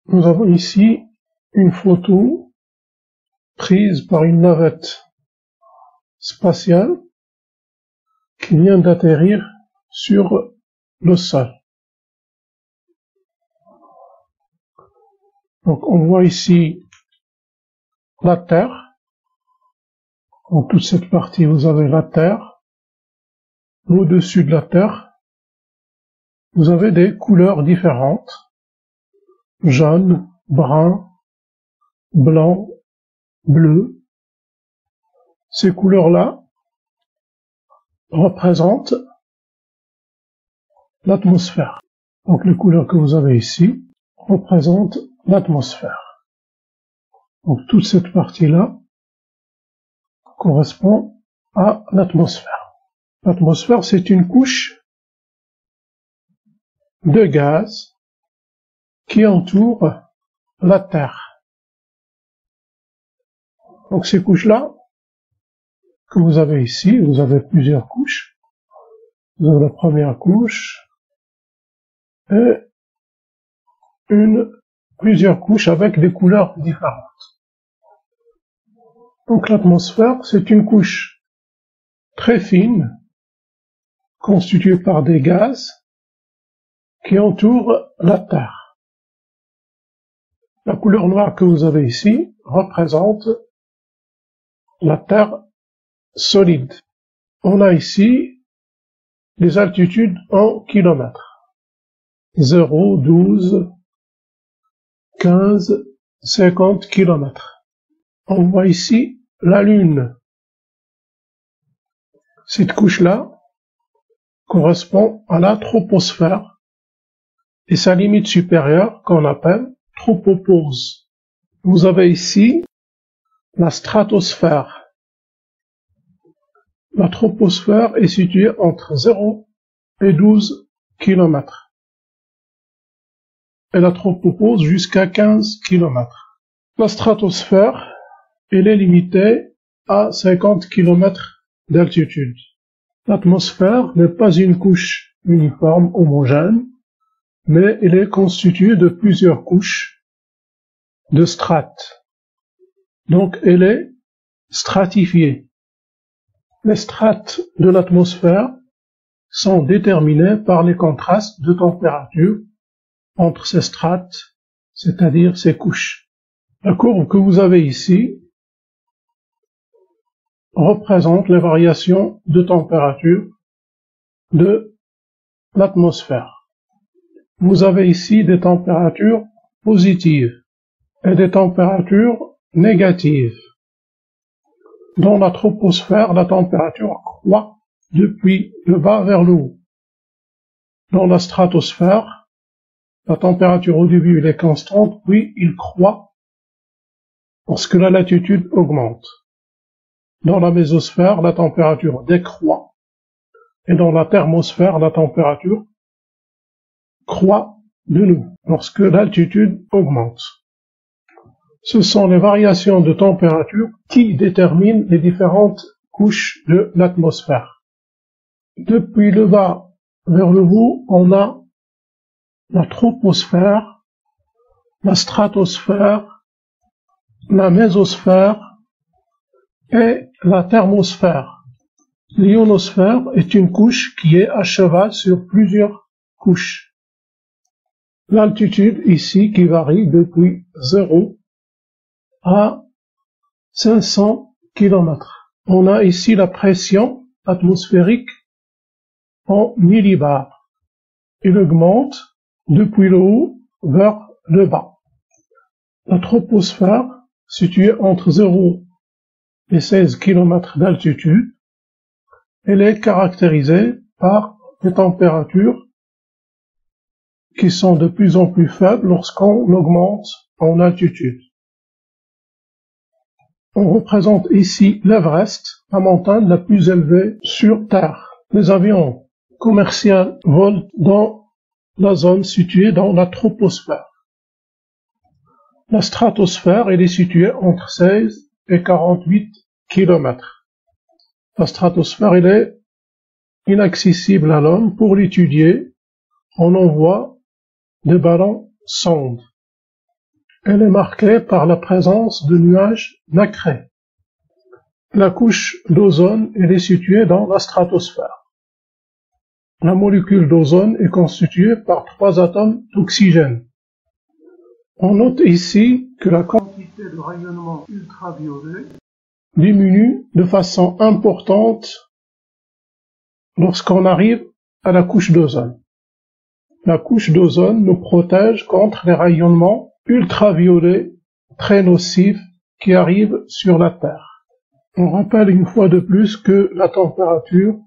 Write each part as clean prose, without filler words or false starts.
Nous avons ici une photo prise par une navette spatiale qui vient d'atterrir sur le sol. Donc on voit ici la Terre. En toute cette partie, vous avez la Terre. Au-dessus de la Terre, vous avez des couleurs différentes. Jaune, brun, blanc, bleu. Ces couleurs-là représentent l'atmosphère. Donc les couleurs que vous avez ici représentent l'atmosphère. Donc toute cette partie-là correspond à l'atmosphère. L'atmosphère, c'est une couche de gaz qui entoure la Terre. Donc ces couches-là que vous avez ici, vous avez plusieurs couches. Vous avez la première couche et plusieurs couches avec des couleurs différentes. Donc l'atmosphère, c'est une couche très fine, constituée par des gaz qui entourent la Terre. La couleur noire que vous avez ici représente la Terre solide. On a ici les altitudes en kilomètres. 0, 12, 15, 50 kilomètres. On voit ici la Lune. Cette couche-là correspond à la troposphère et sa limite supérieure qu'on appelle tropopause. Vous avez ici la stratosphère. La troposphère est située entre 0 et 12 km. Et la tropopause jusqu'à 15 km. La stratosphère, elle est limitée à 50 km d'altitude. L'atmosphère n'est pas une couche uniforme, homogène, mais elle est constituée de plusieurs couches de strates. Donc elle est stratifiée. Les strates de l'atmosphère sont déterminées par les contrastes de température entre ces strates, c'est-à-dire ces couches. La courbe que vous avez ici représente les variations de température de l'atmosphère. Vous avez ici des températures positives et des températures négatives. Dans la troposphère, la température croît depuis le bas vers le haut. Dans la stratosphère, la température au début elle est constante, puis il croît lorsque la latitude augmente. Dans la mésosphère, la température décroît, et dans la thermosphère, la température croît de nouveau lorsque l'altitude augmente. Ce sont les variations de température qui déterminent les différentes couches de l'atmosphère. Depuis le bas vers le haut, on a la troposphère, la stratosphère, la mésosphère et la thermosphère. L'ionosphère est une couche qui est à cheval sur plusieurs couches. L'altitude ici qui varie depuis 0 à 500 km. On a ici la pression atmosphérique en millibars. Il augmente depuis le haut vers le bas. La troposphère, située entre 0 et 16 km d'altitude, elle est caractérisée par des températures qui sont de plus en plus faibles lorsqu'on augmente en altitude. On représente ici l'Everest, la montagne la plus élevée sur Terre. Les avions commerciaux volent dans la zone située dans la troposphère. La stratosphère, elle est située entre 16 et 48 km. La stratosphère, elle est inaccessible à l'homme. Pour l'étudier, on envoie des ballons sondes. Elle est marquée par la présence de nuages nacrés. La couche d'ozone, elle est située dans la stratosphère. La molécule d'ozone est constituée par 3 atomes d'oxygène. On note ici que la quantité de rayonnement ultraviolet diminue de façon importante lorsqu'on arrive à la couche d'ozone. La couche d'ozone nous protège contre les rayonnements ultraviolets très nocifs qui arrivent sur la Terre. On rappelle une fois de plus que la température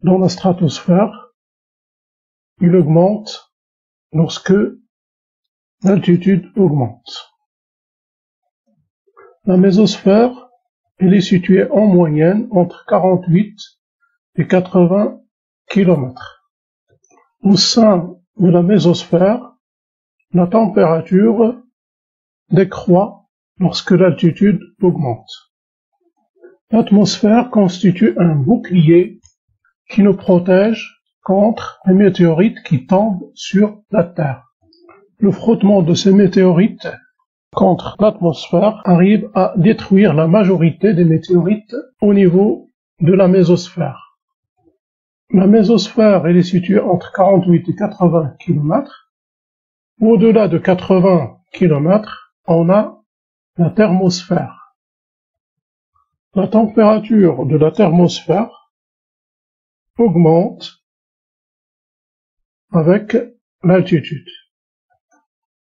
dans la stratosphère, il augmente lorsque l'altitude augmente. La mésosphère, elle est située en moyenne entre 48 et 80 km. Au sein de la mésosphère, la température décroît lorsque l'altitude augmente. L'atmosphère constitue un bouclier qui nous protège contre les météorites qui tombent sur la Terre. Le frottement de ces météorites contre l'atmosphère arrive à détruire la majorité des météorites au niveau de la mésosphère. La mésosphère, elle est située entre 48 et 80 km. Au-delà de 80 km, on a la thermosphère. La température de la thermosphère augmente avec l'altitude.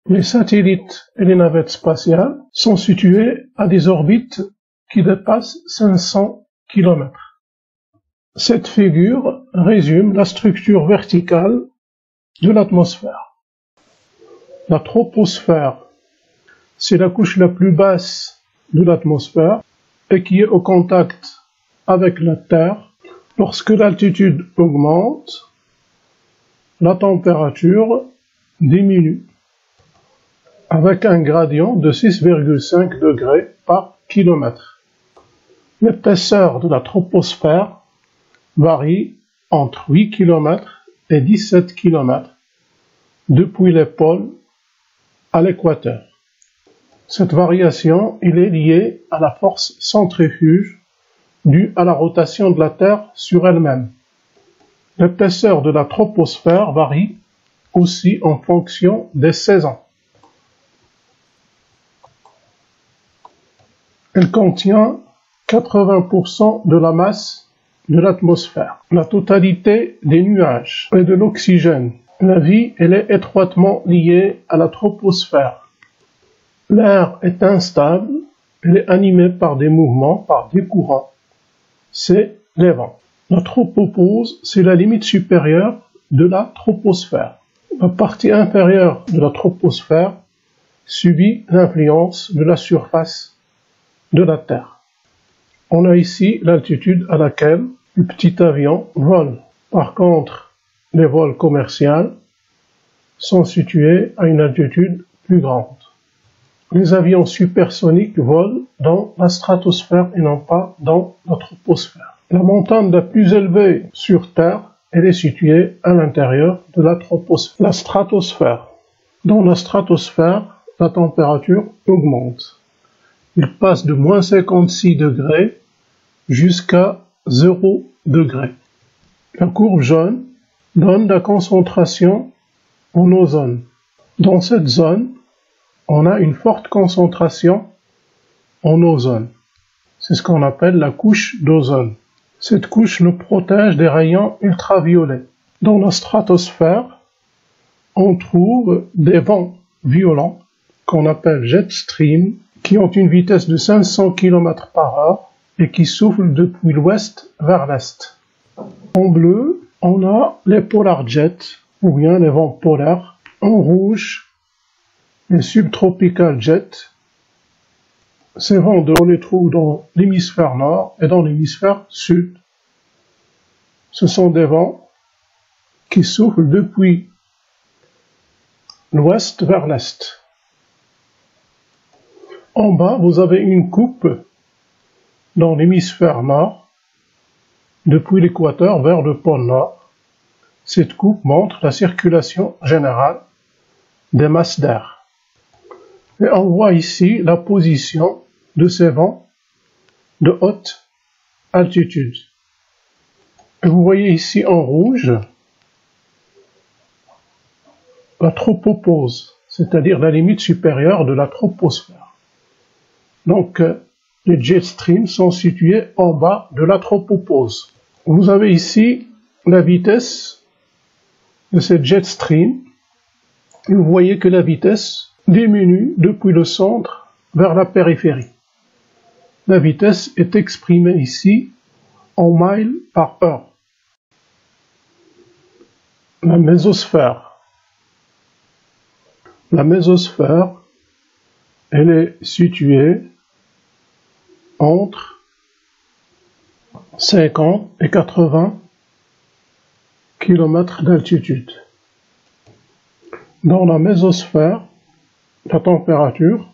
Les satellites et les navettes spatiales sont situés à des orbites qui dépassent 500 km. Cette figure résume la structure verticale de l'atmosphère. La troposphère, c'est la couche la plus basse de l'atmosphère et qui est au contact avec la Terre. Lorsque l'altitude augmente, la température diminue avec un gradient de 6,5 degrés par kilomètre. L'épaisseur de la troposphère varie entre 8 km et 17 km depuis les pôles à l'équateur. Cette variation est liée à la force centrifuge due à la rotation de la Terre sur elle-même. L'épaisseur de la troposphère varie aussi en fonction des saisons. Elle contient 80% de la masse de l'atmosphère, la totalité des nuages et de l'oxygène. La vie, elle est étroitement liée à la troposphère. L'air est instable, elle est animée par des mouvements, par des courants. C'est les vents. La tropopause, c'est la limite supérieure de la troposphère. La partie inférieure de la troposphère subit l'influence de la surface de la Terre. On a ici l'altitude à laquelle le petit avion vole. Par contre, les vols commerciaux sont situés à une altitude plus grande. Les avions supersoniques volent dans la stratosphère et non pas dans la troposphère. La montagne la plus élevée sur Terre, elle est située à l'intérieur de la troposphère. La stratosphère. Dans la stratosphère, la température augmente. Il passe de moins 56 degrés jusqu'à 0 degré. La courbe jaune donne la concentration en ozone. Dans cette zone, on a une forte concentration en ozone. C'est ce qu'on appelle la couche d'ozone. Cette couche nous protège des rayons ultraviolets. Dans la stratosphère, on trouve des vents violents qu'on appelle jet stream, qui ont une vitesse de 500 km par heure et qui soufflent depuis l'ouest vers l'est. En bleu, on a les polar jets, ou bien les vents polaires. En rouge, les subtropical jets. Ces vents, on les trouve dans l'hémisphère nord et dans l'hémisphère sud. Ce sont des vents qui soufflent depuis l'ouest vers l'est. En bas, vous avez une coupe dans l'hémisphère nord, depuis l'équateur vers le pôle nord. Cette coupe montre la circulation générale des masses d'air. Et on voit ici la position de ces vents de haute altitude. Et vous voyez ici en rouge la tropopause, c'est-à-dire la limite supérieure de la troposphère. Donc, les jet streams sont situés en bas de la tropopause. Vous avez ici la vitesse de ces jet streams. Et vous voyez que la vitesse diminue depuis le centre vers la périphérie. La vitesse est exprimée ici en miles par heure. La mésosphère. La mésosphère, elle est située entre 50 et 80 km d'altitude. Dans la mésosphère, la température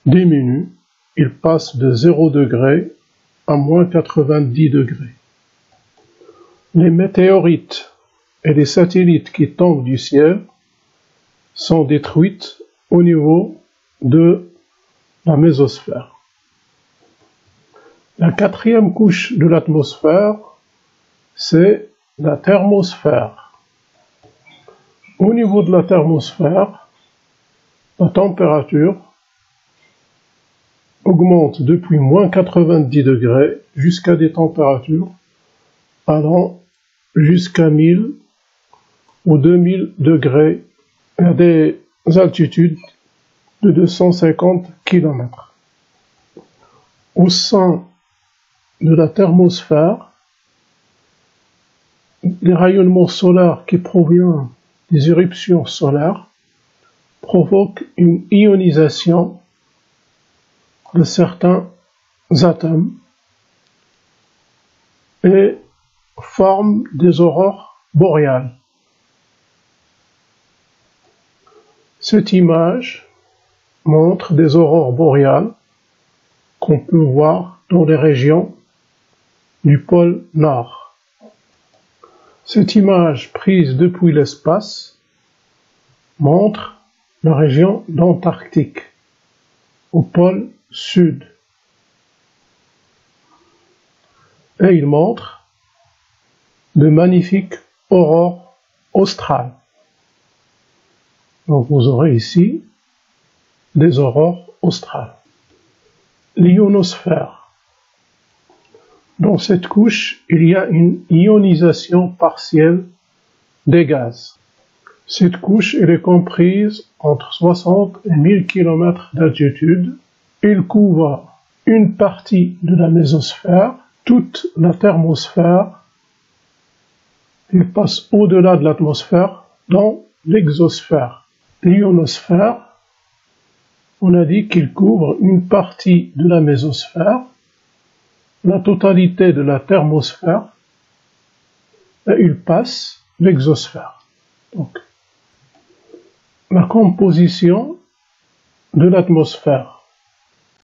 diminue, il passe de 0 degré à moins 90 degrés. Les météorites et les satellites qui tombent du ciel sont détruites au niveau de la mésosphère. La quatrième couche de l'atmosphère, c'est la thermosphère. Au niveau de la thermosphère, la température augmente depuis moins 90 degrés jusqu'à des températures allant jusqu'à 1000 ou 2000 degrés à des altitudes de 250 km. Au sein de la thermosphère, les rayonnements solaires qui proviennent des éruptions solaires provoquent une ionisation de certains atomes et forment des aurores boréales. Cette image montre des aurores boréales qu'on peut voir dans les régions du pôle Nord. Cette image prise depuis l'espace montre la région d'Antarctique, au pôle Sud. Et il montre de magnifiques aurores australes. Donc vous aurez ici des aurores australes. L'ionosphère. Dans cette couche, il y a une ionisation partielle des gaz. Cette couche, elle est comprise entre 60 et 1000 km d'altitude. Il couvre une partie de la mésosphère, toute la thermosphère. Il passe au-delà de l'atmosphère dans l'exosphère. L'ionosphère, on a dit qu'il couvre une partie de la mésosphère, la totalité de la thermosphère, et il passe l'exosphère. Donc, la composition de l'atmosphère.